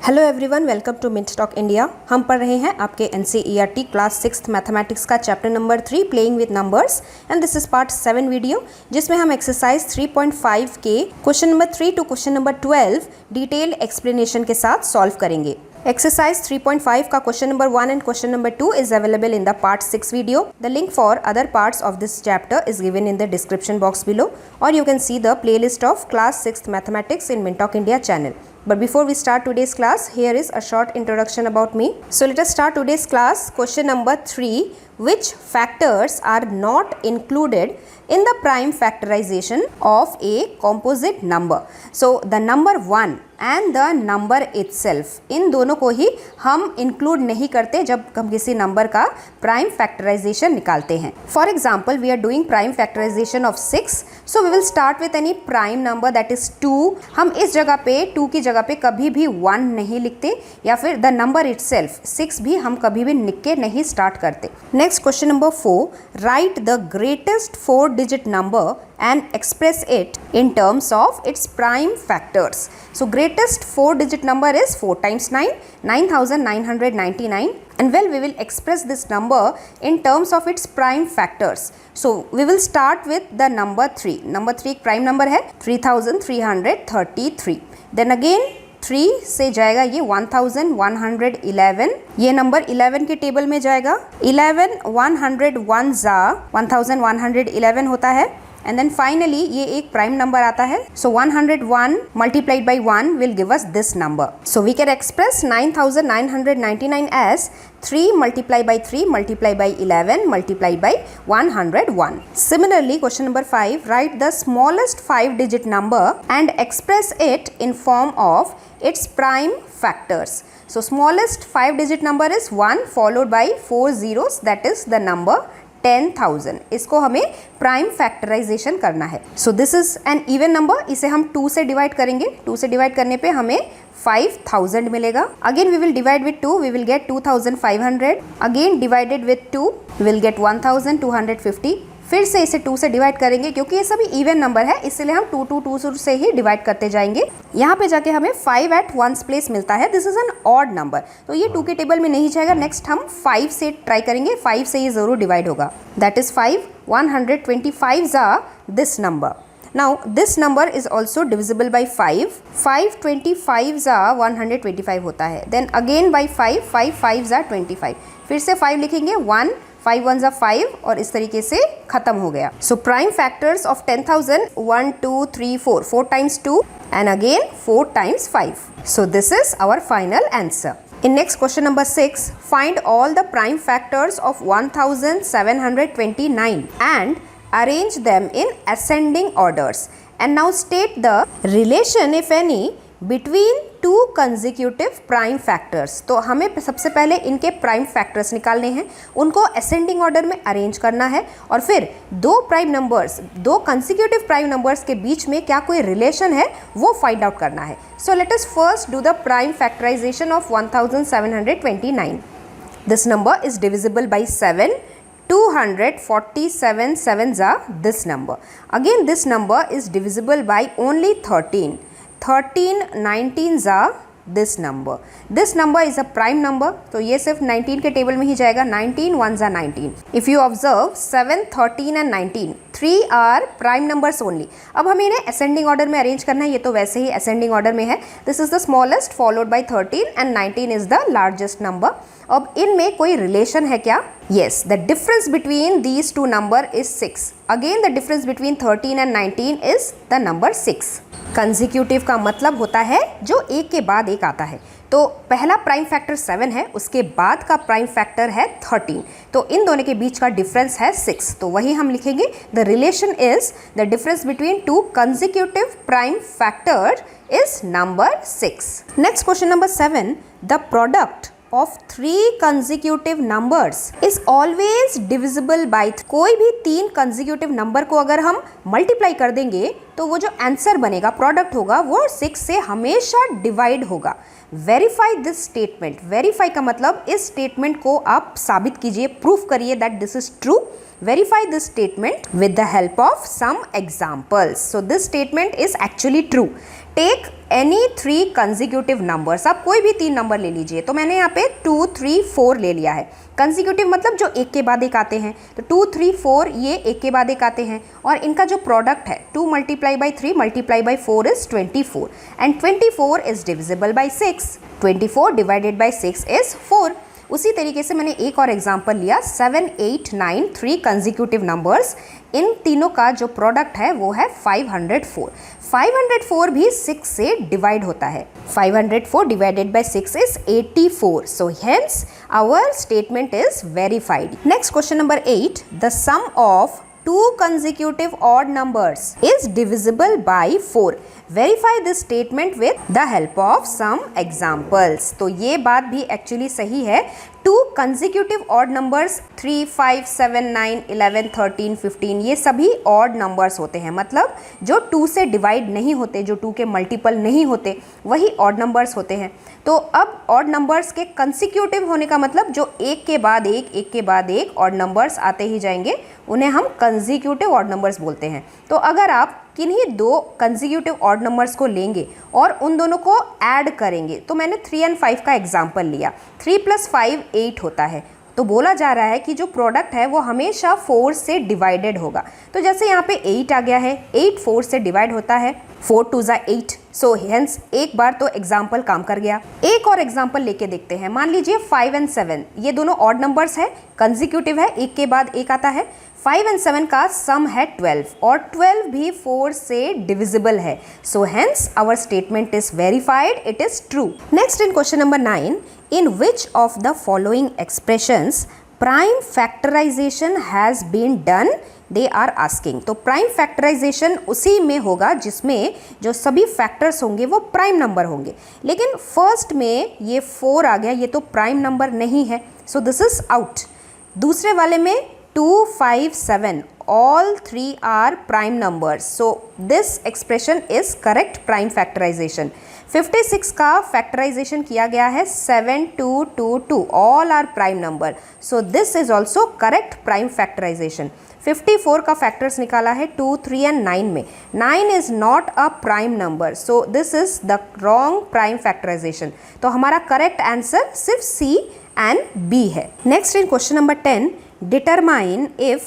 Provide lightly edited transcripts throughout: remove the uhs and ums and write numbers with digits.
Hello everyone, welcome to Mint Talk India. हम पढ़ रहे हैं आपके एनसीईआरटी क्लास 6 मैथमेटिक्स का chapter number 3 playing with numbers and this is part 7 video, जिसमें हम एक्सरसाइज 3.5 के question number 3 to question number 12 detail explanation के साथ सॉल्व करेंगे। Exercise 3.5 का question number 1 and question number 2 is available in the part 6 video. The link for other parts of this chapter is given in the description box below, or you can see the playlist of class 6th mathematics in Mintalk India channel. But before we start today's class, here is a short introduction about me. So let us start today's class. Question number 3. Which factors are not included in the prime factorization of a composite number? So the number 1 and the number itself, इन दोनों को ही हम include नहीं करते जब हम किसी number का प्राइम फैक्टराइजेशन निकालते हैं। For example, we are doing prime factorisation of 6, so we will start with any prime number that is 2। हम इस जगह पे 2 की जगह पे कभी भी 1 नहीं लिखते, या फिर द नंबर इटसेल्फ 6 भी हम कभी भी लिख के नहीं स्टार्ट करते। Next question number 4, right the greatest 4 digit number and express it in terms of its prime factors. So greatest 4 digit number is 4 times 9, 9999, and well, we will express this number in terms of its prime factors. So we will start with the number 3. Number 3 एक prime number है 3333. Then again 3 से जाएगा ये 1111, ये number 11 के table में जाएगा। 11 101 जा 1111 होता है। एंड देन फाइनली ये एक प्राइम नंबर आता है। So 101 multiplied by 1 will give us this number. So we can express 9999 as 3 multiply by 3 multiply by 11 multiply by 101। Similarly question number 5, write the smallest 5 digit number and express it in form of its prime factors. So smallest 5 digit number is 1 followed by 4 zeros, that is the number 10,000। इसको हमें prime factorisation करना है। So this is an even number, इसे हम 2 से divide करेंगे। 2 से divide करने पे हमें 5000 मिलेगा। Again we will divide with 2, we will get 2500। Again divided with 2 we will get 1250। फिर से इसे 2 से डिवाइड करेंगे, क्योंकि ये सभी इवन नंबर है इसलिए हम 2 2 2 से ही डिवाइड करते जाएंगे। यहाँ पे जाके हमें 5 एट 1 प्लेस मिलता है। This is an odd number, तो ये 2 के टेबल में नहीं जाएगा। नेक्स्ट हम 5 से ट्राई करेंगे, 5 से ये जरूर डिवाइड होगा। दैट इज 5 125 जा this number. Now this number is also divisible by 5. 525 जा 125 होता है। Then again by 5, 5 5 जा 25। फिर से 5 लिखेंगे, 1 5 1 जा 5, और इस तरीके से खत्म हो गया। So prime factors of 10,000 1 2 3 4, 4 times 2 and again 4 times 5. So this is our final answer. In next question number 6, find all the prime factors of 1729 and arrange them in ascending orders, and now state the relation if any between two consecutive prime factors। तो हमें सबसे पहले इनके prime factors निकालने हैं, उनको ascending order में arrange करना है, और फिर दो कंसेक्यूटिव प्राइम नंबर्स के बीच में क्या कोई रिलेशन है वो फाइंड आउट करना है। So let us first do the prime factorisation of 1729। This number is divisible by 7। 247 sevens are this number. Again this number is divisible by only 13. 13 19s are this number. This number is a prime number, तो ये सिर्फ 19 के table में ही जाएगा। 19 1s are 19. If you observe 7 13 and 19, 3 are prime numbers only. अब हमें इन्हें ascending order में अरेंज करना है, ये तो वैसे ही ascending order में है। This is the smallest followed by 13 and 19 is the largest number. अब इनमें कोई रिलेशन है क्या? Yes, the difference between these two number is 6. Again the difference between 13 and 19 is the number 6. Consecutive का मतलब होता है जो एक के बाद एक आता है। तो पहला प्राइम फैक्टर 7 है, उसके बाद का प्राइम फैक्टर है 13, तो इन दोनों के बीच का डिफरेंस है 6। तो वही हम लिखेंगे, the relation is the difference between two consecutive prime factor is number 6। Next question number 7, the product of 3 consecutive numbers is always divisible by। कोई भी 3 consecutive नंबर को अगर हम मल्टीप्लाई कर देंगे तो वो जो आंसर बनेगा, प्रोडक्ट होगा, वो 6 से हमेशा डिवाइड होगा। Verify this statement. वेरीफाई का मतलब इस स्टेटमेंट को आप साबित कीजिए, प्रूफ करिए that this is true. Verify this statement with the help of some examples. So this statement is actually true. Take any 3 consecutive numbers. आप कोई भी 3 नंबर ले लीजिए। तो मैंने यहाँ पे 2, 3, 4 ले लिया है। कंसिक्यूटिव मतलब जो एक के बाद एक आते हैं, तो 2, 3, 4 ये एक के बाद एक आते हैं, और इनका जो प्रोडक्ट है 2 × 3 × 4 is 24, and 24 is divisible by 6। 24 divided by 6 is 4। उसी तरीके से मैंने एक और एग्जाम्पल लिया, 7, 8, 9 3 कंसिक्यूटिव नंबर्स, इन तीनों का जो प्रोडक्ट है वो है 504। 504 भी 6 से डिवाइड होता है। 504 divided by 6 is 84। So hence our statement is verified. Next question number 8, the sum of 2 consecutive odd numbers is divisible by 4. Verify this statement with the help of some examples. तो ये बात भी actually सही है। 2 consecutive odd numbers 3, 5, 7, 9, 11, 13, 15 ये सभी odd numbers होते हैं, मतलब जो 2 से डिवाइड नहीं होते, जो 2 के मल्टीपल नहीं होते, वही odd numbers होते हैं। तो अब odd numbers के consecutive होने का मतलब जो एक के बाद एक odd numbers आते ही जाएंगे, उन्हें हम कंसिक्यूटिव ऑड नंबर्स बोलते हैं। तो अगर आप किन्हीं 2 कंसिक्यूटिव ऑड नंबर्स को लेंगे और उन दोनों को ऐड करेंगे, तो मैंने 3 और 5 का एग्जांपल लिया। 3 + 5 8 होता है, तो बोला जा रहा है कि जो प्रोडक्ट है वो हमेशा 4 से डिवाइडेड होगा। तो जैसे यहाँ पे 8 आ गया है, 8 4 से डिवाइड होता है, 4 2 = 8। सो हेंस एक बार तो एग्जाम्पल काम कर गया। एक और एग्जाम्पल लेके देखते हैं। मान लीजिए 5 और 7 ये दोनों ऑड नंबर्स है, कंसिक्यूटिव है, एक के बाद एक आता है। 5 और 7 का सम है 12, और 12 भी 4 से डिविजिबल है। So hence our statement is verified, it is true. Next in question number 9, in which of the following expressions prime factorisation has been done, they are asking. तो प्राइम फैक्टराइजेशन उसी में होगा जिसमें जो सभी फैक्टर्स होंगे वो प्राइम नंबर होंगे। लेकिन फर्स्ट में ये 4 आ गया, ये तो प्राइम नंबर नहीं है, सो दिस इज आउट। दूसरे वाले में 2, 5, 7 all 3 are prime numbers, so this expression is correct prime factorization। 56 का फैक्टराइजेशन किया गया है 7, 2, 2, 2 all are prime number, so this is also correct prime factorization। 54 का फैक्टर्स निकाला है 2, 3 and 9 में। 9 is not a prime number, so this is the wrong prime factorization। तो हमारा करेक्ट आंसर सिर्फ C and B है। Next in question number 10, determine if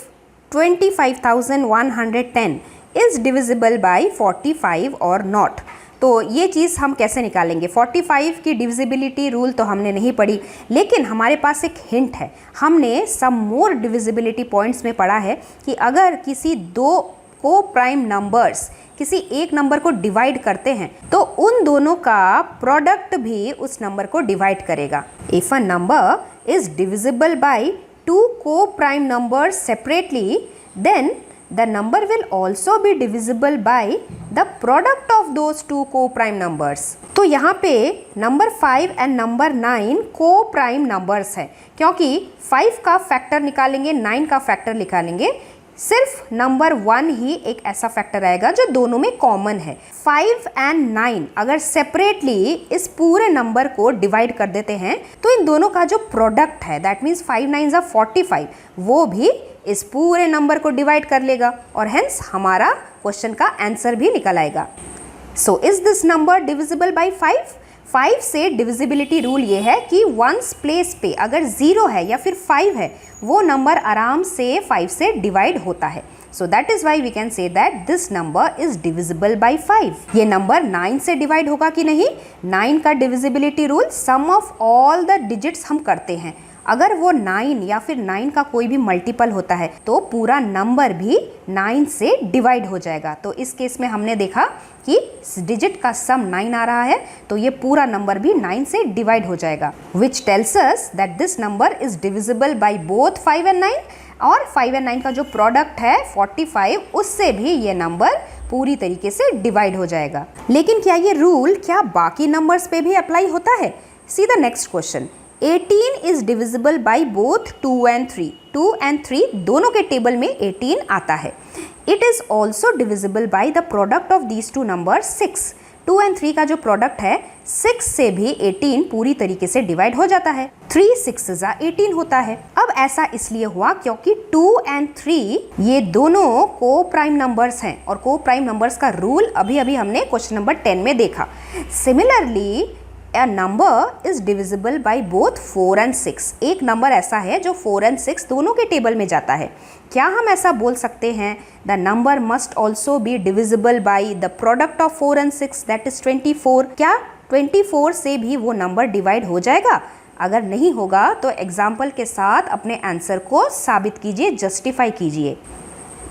25,110 is divisible by 45 or not। तो ये चीज़ हम कैसे निकालेंगे? 45 की डिविजिबिलिटी रूल तो हमने नहीं पढ़ी, लेकिन हमारे पास एक हिंट है। हमने सम मोर डिविजिबिलिटी पॉइंट्स में पढ़ा है कि अगर किसी 2 को प्राइम नंबर्स किसी एक नंबर को डिवाइड करते हैं तो उन दोनों का प्रोडक्ट भी उस नंबर को डिवाइड करेगा। If a number is divisible by 2 co-prime numbers separately, then the number will also be divisible by the product of those 2 co-prime numbers। तो यहाँ पे number 5 and number 9 co-prime numbers है, क्योंकि 5 का फैक्टर निकालेंगे, 9 का फैक्टर निकालेंगे, सिर्फ नंबर 1 ही एक ऐसा फैक्टर आएगा जो दोनों में कॉमन है। 5 एंड 9 अगर सेपरेटली इस पूरे नंबर को डिवाइड कर देते हैं तो इन दोनों का जो प्रोडक्ट है, दैट मीन्स 5 9 = 45, वो भी इस पूरे नंबर को डिवाइड कर लेगा, और हेंस हमारा क्वेश्चन का आंसर भी निकल आएगा। So is this number divisible by 5? 5 से डिविजिबिलिटी रूल ये है कि वंस प्लेस पे अगर 0 है या फिर 5 है, वो नंबर आराम से 5 से डिवाइड होता है। So that is why we can say that this number is divisible by 5। ये नंबर 9 से डिवाइड होगा कि नहीं? 9 का divisibility rule sum of all the digits हम करते हैं। अगर वो 9 या फिर 9 का कोई भी मल्टीपल होता है तो पूरा नंबर भी 9 से डिवाइड हो जाएगा। तो इस केस में हमने देखा कि डिजिट का सम 9 आ रहा है, तो ये पूरा नंबर भी 9 से डिवाइड हो जाएगा, which tells us that this number is divisible by both 5 and 9, और 5 and 9 का जो प्रोडक्ट है 45, उससे भी ये नंबर पूरी तरीके से डिवाइड हो जाएगा। लेकिन क्या ये रूल क्या बाकी नंबर्स पे भी अप्लाई होता है? See the next question. 18 is divisible by both 2 and 3। 2 and 3 दोनों के टेबल में 18 आता है। It is also divisible by the product of these 2 number 6। 2 and 3 का जो प्रोडक्ट है 6 से भी 18 पूरी तरीके से डिवाइड हो जाता है। 3 6 जा 18 होता है। अब ऐसा इसलिए हुआ क्योंकि 2 एंड 3 ये दोनों को प्राइम नंबर्स हैं और को प्राइम नंबर्स का रूल अभी अभी हमने क्वेश्चन नंबर 10 में देखा। Similarly A number is divisible by both 4 and 6। एक नंबर ऐसा है जो 4 and 6 दोनों के टेबल में जाता है। क्या हम ऐसा बोल सकते हैं the number must also be divisible by the product of 4 and 6 that is 24। क्या 24 से भी वो नंबर डिवाइड हो जाएगा? अगर नहीं होगा तो एग्जाम्पल के साथ अपने आंसर को साबित कीजिए, जस्टिफाई कीजिए।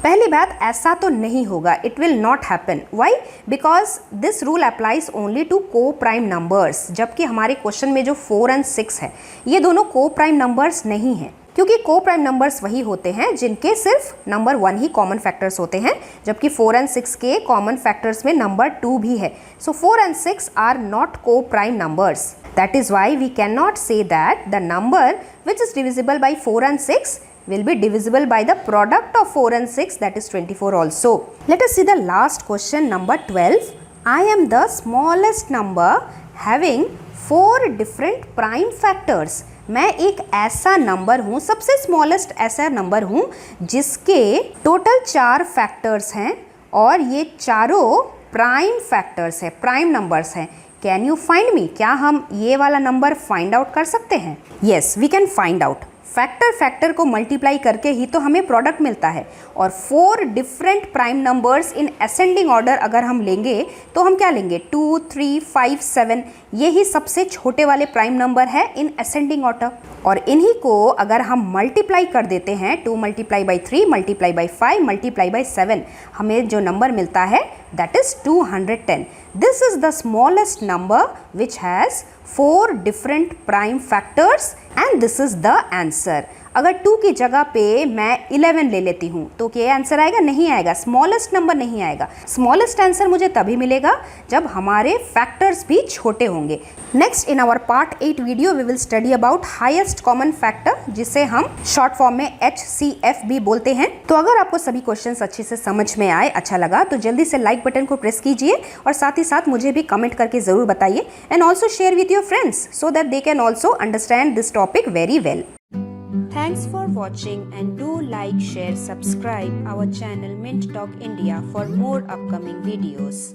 पहली बात, ऐसा तो नहीं होगा, it will not happen. Why? Because this rule applies only to coprime numbers, जबकि हमारे क्वेश्चन में जो 4 and 6 है ये दोनों को प्राइम नंबर्स नहीं हैं, क्योंकि को प्राइम नंबर्स वही होते हैं जिनके सिर्फ नंबर 1 ही कॉमन फैक्टर्स होते हैं, जबकि 4 and 6 के कॉमन फैक्टर्स में नंबर 2 भी है। So 4 and 6 are not coprime numbers. That is why we can not say that the number which is divisible by 4 and 6 will be divisible by the product of 4 and 6, that is 24 also. Let us see the last question, number 12. I am the smallest number having 4 different prime factors. मैं एक ऐसा number हूँ, सबसे smallest ऐसा number हूँ जिसके total 4 factors हैं और ये चारों प्राइम फैक्टर्स है, प्राइम नंबर्स हैं। Can you find me? क्या हम ये वाला नंबर फाइंड आउट कर सकते हैं? Yes, we can find out. Factor को मल्टीप्लाई करके ही तो हमें प्रोडक्ट मिलता है, और 4 different prime numbers in ascending order अगर हम लेंगे तो हम क्या लेंगे? 2 3 5 7, ये ही सबसे छोटे वाले प्राइम नंबर है इन असेंडिंग ऑर्डर, और इन्हीं को अगर हम मल्टीप्लाई कर देते हैं 2 multiply by 3 multiply by 5 multiply by 7, हमें जो नंबर मिलता है that is 210। This is the smallest number which has 4 different prime factors and this is the answer. अगर 2 की जगह पे मैं 11 ले लेती हूँ तो क्या आंसर आएगा? नहीं आएगा, स्मॉलेस्ट नंबर नहीं आएगा। स्मॉलेस्ट आंसर मुझे तभी मिलेगा जब हमारे फैक्टर्स भी छोटे होंगे। Next in our part 8 video we will study about highest common factor, जिसे हम शॉर्ट फॉर्म में HCF भी बोलते हैं। तो अगर आपको सभी क्वेश्चंस अच्छे से समझ में आए, अच्छा लगा, तो जल्दी से लाइक बटन को प्रेस कीजिए और साथ ही साथ मुझे भी कमेंट करके जरूर बताइए, and also share with your friends so that they can also understand this topic very well. Thanks for watching, and do like, share, subscribe our channel Mint Talk India for more upcoming videos.